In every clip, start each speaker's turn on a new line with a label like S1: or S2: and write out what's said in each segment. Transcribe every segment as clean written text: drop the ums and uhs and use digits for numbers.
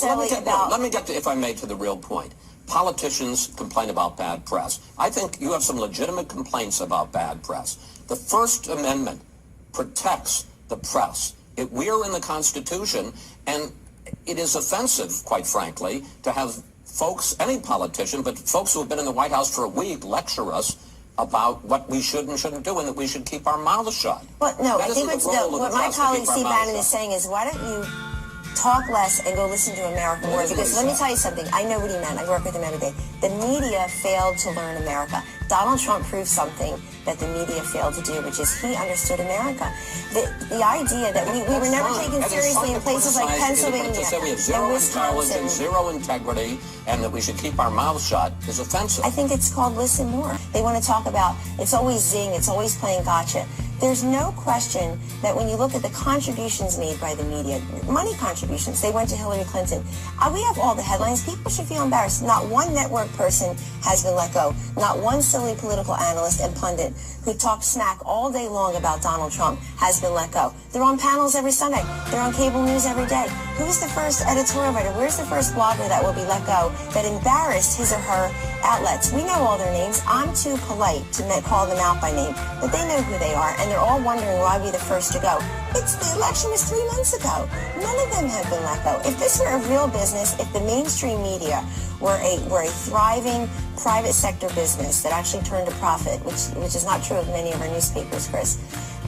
S1: Let me get to, if I may, to the real point. Politicians complain about bad press. I think you have some legitimate complaints about bad press. The First Amendment protects the press. We are in the Constitution, and it is offensive, quite frankly, to have folks, any politician, but folks who have been in the White House for a week lecture us about what we should and shouldn't do and that we should keep our mouths shut.
S2: Well, no, I think what my colleague Steve Bannon is saying is, why don't you talk less and go listen to America more? Because let me tell you something. I know what he meant. I work with him every day. The media failed to learn America. Donald Trump proved something that the media failed to do, which is he understood America. The idea that we were never taken seriously in places like Pennsylvania
S1: we have zero intelligence, zero integrity, and that we should keep our mouths shut is offensive.
S2: I think it's called listen more. They want to talk about, it's always zing, it's always playing gotcha. There's no question that when you look at the contributions made by the media, money contributions, they went to Hillary Clinton. We have all the headlines. People should feel embarrassed. Not one network person has been let go. Not one silly political analyst and pundit who talked smack all day long about Donald Trump has been let go. They're on panels every Sunday. They're on cable news every day. Who's the first editorial writer? Where's the first blogger that will be let go that embarrassed his or her outlets? We know all their names. I'm too polite to call them out by name, but they know who they are, and they're all wondering why we're the first to go. The election was 3 months ago. None of them have been let go. If this were a real business, if the mainstream media were a thriving private sector business that actually turned a profit, which is not true of many of our newspapers, Chris,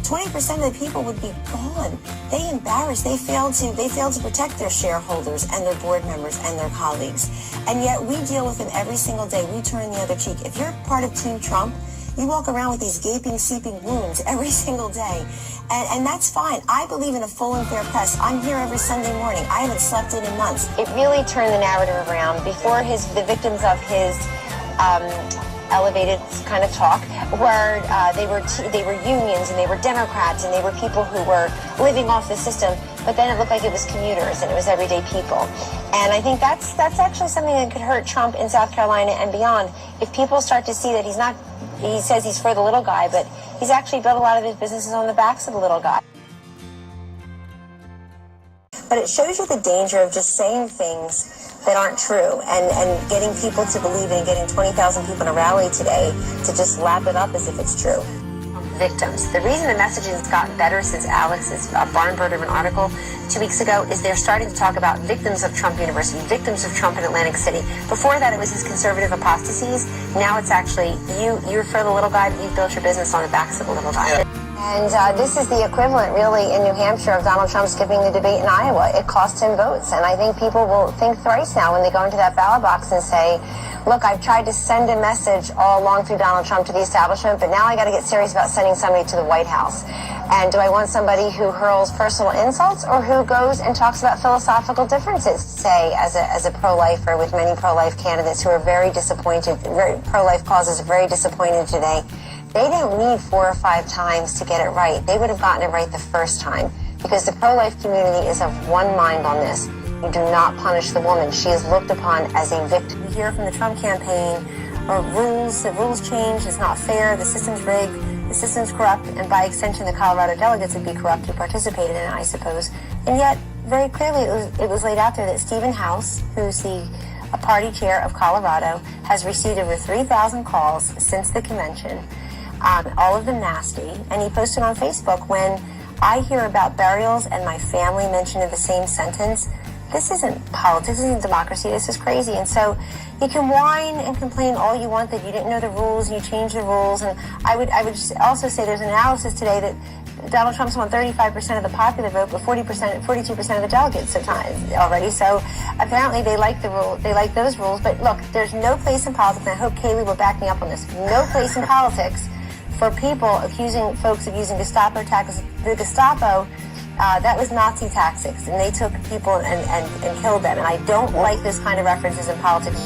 S2: 20% of the people would be gone. They embarrassed. They failed to protect their shareholders and their board members and their colleagues. And yet we deal with them every single day. We turn the other cheek. If you're part of Team Trump, you walk around with these gaping, seeping wounds every single day. And that's fine. I believe in a full and fair press. I'm here every Sunday morning. I haven't slept in months. It really turned the narrative around. Before the victims of his elevated kind of talk where they were unions and they were Democrats and they were people who were living off the system, but then it looked like it was commuters and it was everyday people. And I think that's actually something that could hurt Trump in South Carolina and beyond. If people start to see that he says he's for the little guy, but he's actually built a lot of his businesses on the backs of the little guy. But it shows you the danger of just saying things that aren't true and getting people to believe it and getting 20,000 people in a rally today to just lap it up as if it's true. Victims. The reason the messaging has gotten better since Alex's barn burner of an article 2 weeks ago is they're starting to talk about victims of Trump University, victims of Trump in Atlantic City. Before that, it was his conservative apostasies. Now it's actually you're for the little guy, but you built your business on the backs of the little guy. Yeah. And this is the equivalent, really, in New Hampshire of Donald Trump skipping the debate in Iowa. It cost him votes, and I think people will think thrice now when they go into that ballot box and say, look, I've tried to send a message all along through Donald Trump to the establishment, but now I got to get serious about sending somebody to the White House. And do I want somebody who hurls personal insults or who goes and talks about philosophical differences? Say, as a pro-lifer with many pro-life candidates who are very disappointed, pro-life causes are very disappointed today. They didn't need 4 or 5 times to get it right. They would have gotten it right the first time because the pro-life community is of one mind on this. You do not punish the woman. She is looked upon as a victim. We hear from the Trump campaign, the rules change, it's not fair, the system's rigged, the system's corrupt, and by extension the Colorado delegates would be corrupt who participated in it, I suppose. And yet, very clearly it was laid out there that Stephen House, who's the party chair of Colorado, has received over 3,000 calls since the convention. All of them nasty, and he posted on Facebook, when I hear about burials and my family mentioned in the same sentence, this isn't politics, this isn't democracy, this is crazy. And so you can whine and complain all you want that you didn't know the rules and you changed the rules. And I would just also say there's an analysis today that Donald Trump's won 35% of the popular vote, but 42% of the delegates already. So apparently they like the rule, they like those rules. But look, there's no place in politics, and I hope Kaylee will back me up on this, no place in politics for people accusing folks of using Gestapo tactics. The Gestapo, that was Nazi tactics, and they took people and killed them. And I don't like this kind of references in politics.